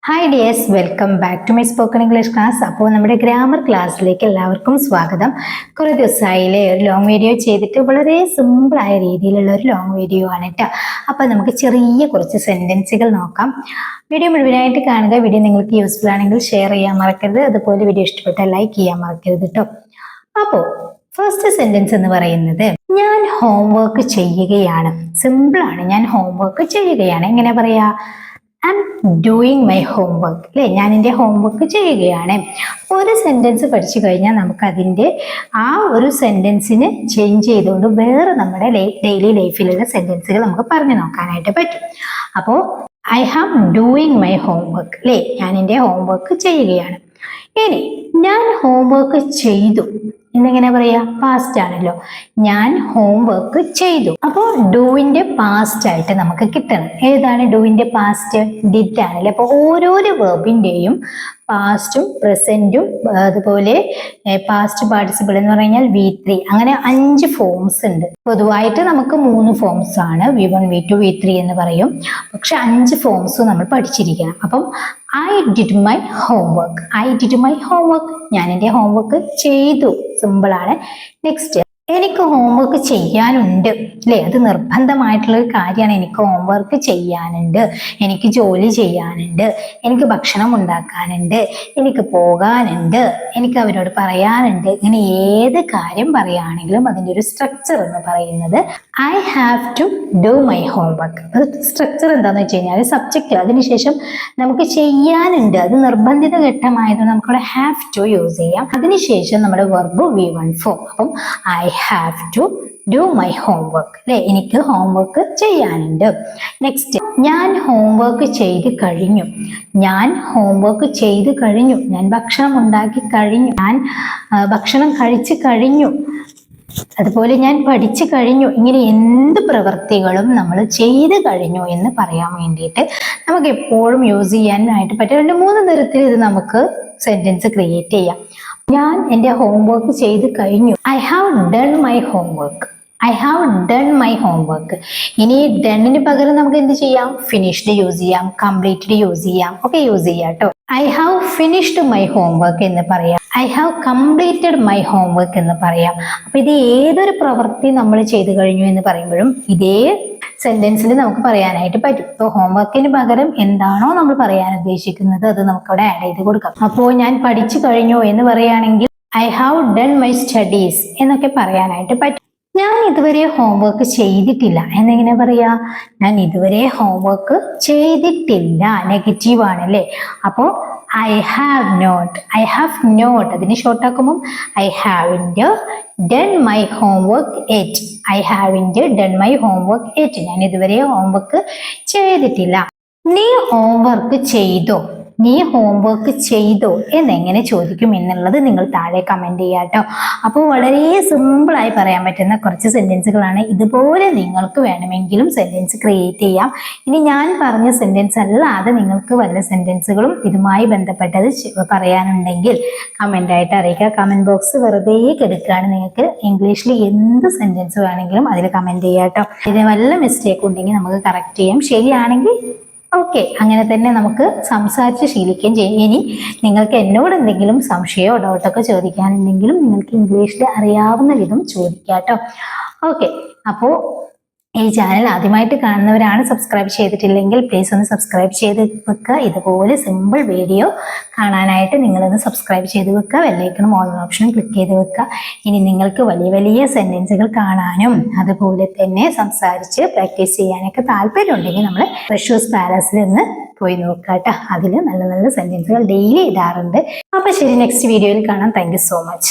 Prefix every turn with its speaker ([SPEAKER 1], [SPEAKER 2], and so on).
[SPEAKER 1] Hi dears, welcome back to my spoken English class. അപ്പോൾ നമ്മുടെ grammar ക്ലാസ്സിലേക്ക് എല്ലാവർക്കും സ്വാഗതം. കുറേ ദിവസമായില്ലേ ഒരു ലോങ് വീഡിയോ ചെയ്തിട്ട്, വളരെ സിമ്പിളായ രീതിയിലുള്ള ഒരു ലോങ് വീഡിയോ ആണ് കേട്ടോ. അപ്പോൾ നമുക്ക് ചെറിയ കുറച്ച് സെൻറ്റൻസുകൾ നോക്കാം. വീഡിയോ മുഴുവനായിട്ട് കാണുക. വീഡിയോ നിങ്ങൾക്ക് യൂസ്ഫുൾ ആണെങ്കിൽ ഷെയർ ചെയ്യാൻ മറക്കരുത്. അതുപോലെ വീഡിയോ ഇഷ്ടപ്പെട്ടാൽ ലൈക്ക് ചെയ്യാൻ മറക്കരുത് കേട്ടോ. അപ്പോൾ ഫസ്റ്റ് സെന്റൻസ് എന്ന് പറയുന്നത്, ഞാൻ ഹോംവർക്ക് ചെയ്യുകയാണ്. സിമ്പിളാണ്, ഞാൻ ഹോംവർക്ക് ചെയ്യുകയാണ്. എങ്ങനെ പറയാ? I am doing my homework. അല്ലേ, ഞാൻ എൻ്റെ ഹോംവർക്ക് ചെയ്യുകയാണ്. ഒരു സെന്റൻസ് പഠിച്ചു കഴിഞ്ഞാൽ നമുക്ക് അതിൻ്റെ ആ ഒരു സെന്റൻസിന് ചേഞ്ച് ചെയ്തുകൊണ്ട് വേറെ നമ്മുടെ ഡെയിലി ലൈഫിലുള്ള സെന്റൻസുകൾ നമുക്ക് പറഞ്ഞു നോക്കാനായിട്ട് പറ്റും. അപ്പോൾ I have doing my homework. അല്ലേ, ഞാൻ എൻ്റെ ഹോംവർക്ക് ചെയ്യുകയാണ്. ഇനി ഞാൻ ഹോംവർക്ക് ചെയ്തു എന്നെങ്ങനെ പറയാ? പാസ്റ്റ് ആണല്ലോ. ഞാൻ ഹോംവർക്ക് ചെയ്തു. അപ്പോൾ ഡൂവിന്റെ പാസ്റ്റ് ആയിട്ട് നമുക്ക് കിട്ടണം. ഏതാണ് ഡൂവിന്റെ പാസ്റ്റ്? ഡിഡ് ആണല്ലേ. അപ്പോൾ ഓരോരോ വെർബിന്റെയും പാസ്റ്റും പ്രസന്റും അതുപോലെ പാസ്റ്റ് പാർട്ടിസിപ്പിൾ എന്ന് പറഞ്ഞാൽ V3, അങ്ങനെ 5 ഫോംസ് ഉണ്ട്. പൊതുവായിട്ട് നമുക്ക് 3 ഫോംസ് ആണ്, V1, V2, V3 എന്ന് പറയും. പക്ഷെ 5 ഫോംസ് നമ്മൾ പഠിച്ചിരിക്കണം. അപ്പം I did my homework. I did my homework. ഞാൻ എൻ്റെ ഹോംവർക്ക് ചെയ്തു. സിമ്പിൾ ആണ്. നെക്സ്റ്റ്, എനിക്ക് ഹോംവർക്ക് ചെയ്യാനുണ്ട്. അല്ലേ, അത് നിർബന്ധമായിട്ടുള്ള ഒരു കാര്യമാണ്. എനിക്ക് ഹോംവർക്ക് ചെയ്യാനുണ്ട്, എനിക്ക് ജോലി ചെയ്യാനുണ്ട്, എനിക്ക് ഭക്ഷണം ഉണ്ടാക്കാനുണ്ട്, എനിക്ക് പോകാനുണ്ട്, എനിക്ക് അവരോട് പറയാനുണ്ട്. ഇങ്ങനെ ഏത് കാര്യം പറയുകയാണെങ്കിലും അതിൻ്റെ ഒരു സ്ട്രക്ചർ എന്ന് പറയുന്നത് I have to do my homework. അത് സ്ട്രക്ചർ എന്താണെന്ന് വെച്ച് കഴിഞ്ഞാൽ സബ്ജക്റ്റ്, അതിനുശേഷം നമുക്ക് ചെയ്യാനുണ്ട്, അത് നിർബന്ധിത ഘട്ടമായതുകൊണ്ട് നമുക്കിവിടെ ഹാവ് ടു യൂസ് ചെയ്യാം. അതിനുശേഷം നമ്മുടെ വെർബ് V1 ഫോം. അപ്പം I have to do my homework. അല്ലെ, എനിക്ക് ഹോംവർക്ക് ചെയ്യാനുണ്ട്. നെക്സ്റ്റ്, ഞാൻ ഹോംവർക്ക് ചെയ്ത് കഴിഞ്ഞു. ഞാൻ ഹോംവർക്ക് ചെയ്ത് കഴിഞ്ഞു. ഞാൻ ഭക്ഷണം ഉണ്ടാക്കി കഴിഞ്ഞു. ഞാൻ ഭക്ഷണം കഴിച്ചു കഴിഞ്ഞു. അതുപോലെ ഞാൻ പഠിച്ചു കഴിഞ്ഞു. ഇങ്ങനെ എന്ത് പ്രവൃത്തികളും നമ്മൾ ചെയ്ത് കഴിഞ്ഞു എന്ന് പറയാൻ വേണ്ടിയിട്ട് നമുക്ക് എപ്പോഴും യൂസ് ചെയ്യാനായിട്ട് പറ്റും. 2-3 തരത്തിൽ ഇത് നമുക്ക് സെന്റൻസ് ക്രിയേറ്റ് ചെയ്യാം. ഞാൻ എൻ്റെ ഹോംവർക്ക് ചെയ്ത് കഴിഞ്ഞു. I have done my homework. I have done my homework. ഇനി ഡണ്ണിന് പകരം നമുക്ക് എന്ത് ചെയ്യാം? ഫിനിഷ്ഡ് യൂസ് ചെയ്യാം, കംപ്ലീറ്റഡ് യൂസ് ചെയ്യാം, ഒക്കെ യൂസ് ചെയ്യാം കേട്ടോ. I have finished my homework എന്ന് പറയാം. I have completed my homework എന്ന് പറയാം. അപ്പൊ ഇത് ഏതൊരു പ്രവൃത്തി നമ്മൾ ചെയ്തു കഴിഞ്ഞു എന്ന് പറയുമ്പോഴും ഇതേ സെന്റൻസിൽ നമുക്ക് പറയാനായിട്ട് പറ്റും. ഇപ്പോൾ ഹോംവർക്കിന് പകരം എന്താണോ നമ്മൾ പറയാൻ ഉദ്ദേശിക്കുന്നത് അത് നമുക്ക് അവിടെ ആഡ് ചെയ്ത് കൊടുക്കാം. അപ്പോൾ ഞാൻ പഠിച്ചു കഴിഞ്ഞു എന്ന് പറയുകയാണെങ്കിൽ I have done my studies എന്നൊക്കെ പറയാനായിട്ട് പറ്റും. ഞാൻ ഇതുവരെ ഹോംവർക്ക് ചെയ്തിട്ടില്ല എന്നെങ്ങനെ പറയാ? ഞാൻ ഇതുവരെ ഹോംവർക്ക് ചെയ്തിട്ടില്ല. നെഗറ്റീവ് ആണല്ലേ. അപ്പോൾ I have not. I have not അതിന് ഷോർട്ടാക്കുമ്പോൾ I haven't done my homework yet. I haven't done my homework yet. ഞാൻ ഇതുവരെ ഹോംവർക്ക് ചെയ്തിട്ടില്ല. നീ ഹോംവർക്ക് ചെയ്തോ? നീ ഹോംവർക്ക് ചെയ്തോ എന്നെങ്ങനെ ചോദിക്കും എന്നുള്ളത് നിങ്ങൾ താഴെ കമന്റ് ചെയ്യാം കേട്ടോ. അപ്പോൾ വളരെ സിമ്പിളായി പറയാൻ പറ്റുന്ന കുറച്ച് സെന്റൻസുകളാണ്. ഇതുപോലെ നിങ്ങൾക്ക് വേണമെങ്കിലും സെന്റൻസ് ക്രിയേറ്റ് ചെയ്യാം. ഇനി ഞാൻ പറഞ്ഞ സെന്റൻസ് അല്ലാതെ നിങ്ങൾക്ക് വല്ല സെന്റൻസുകളും ഇതുമായി ബന്ധപ്പെട്ടത് പറയാനുണ്ടെങ്കിൽ കമന്റ് ആയിട്ട് അറിയിക്കുക. കമന്റ് ബോക്സ് വെറുതെ കിടക്കുകയാണ്. നിങ്ങൾക്ക് ഇംഗ്ലീഷിൽ എന്ത് സെന്റൻസ് വേണമെങ്കിലും അതിൽ കമന്റ് ചെയ്യാം കേട്ടോ. ഇതിന് വല്ല മിസ്റ്റേക്ക് ഉണ്ടെങ്കിൽ നമുക്ക് കറക്റ്റ് ചെയ്യാം. ശരിയാണെങ്കിൽ ഓക്കെ, അങ്ങനെ തന്നെ നമുക്ക് സംസാരിച്ച് ശീലിക്കുകയും ചെയ്യും. ഇനി നിങ്ങൾക്ക് എന്നോട് എന്തെങ്കിലും സംശയമോ ഡൗട്ടൊക്കെ ചോദിക്കാനുണ്ടെങ്കിലും നിങ്ങൾക്ക് ഇംഗ്ലീഷിൽ അറിയാവുന്ന വിധം ചോദിക്കാം കേട്ടോ. ഓക്കെ, അപ്പോൾ ഈ ചാനൽ ആദ്യമായിട്ട് കാണുന്നവരാണ്, സബ്സ്ക്രൈബ് ചെയ്തിട്ടില്ലെങ്കിൽ പ്ലീസ് ഒന്ന് സബ്സ്ക്രൈബ് ചെയ്ത് വെക്കുക. ഇതുപോലെ സിമ്പിൾ വീഡിയോ കാണാനായിട്ട് നിങ്ങളൊന്ന് സബ്സ്ക്രൈബ് ചെയ്ത് വെക്കുക. ബെല്ലൈക്കണും ഓൾ ഓപ്ഷനും ക്ലിക്ക് ചെയ്ത് വെക്കുക. ഇനി നിങ്ങൾക്ക് വലിയ വലിയ സെന്റൻസുകൾ കാണാനും അതുപോലെ തന്നെ സംസാരിച്ച് പ്രാക്ടീസ് ചെയ്യാനൊക്കെ താല്പര്യം ഉണ്ടെങ്കിൽ നമ്മൾ ഫ്രഷേഴ്സ് പാലസിൽ നിന്ന് പോയി നോക്കുക കേട്ടോ. അതിൽ നല്ല നല്ല സെന്റൻസുകൾ ഡെയിലി ഇടാറുണ്ട്. അപ്പോൾ ശരി, നെക്സ്റ്റ് വീഡിയോയിൽ കാണാം. Thank you so much.